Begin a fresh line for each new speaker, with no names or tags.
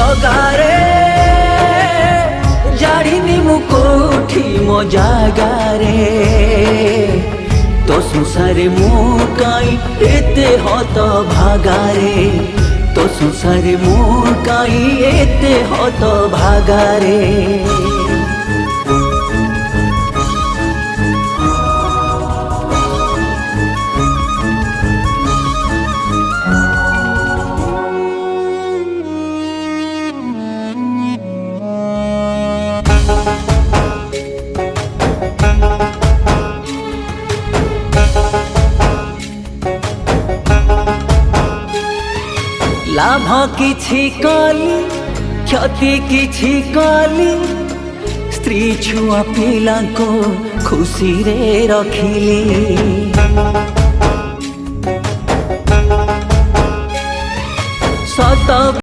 जगारे जाड़िनी मु कोठी मो जागारे तो संसारे मु काई एते हत भागारे तो संसारे मु काई एते हत भागारे लाभ किछि कली क्षति किछि कली स्त्री छुआ पिला को खुशी रे रखिली सत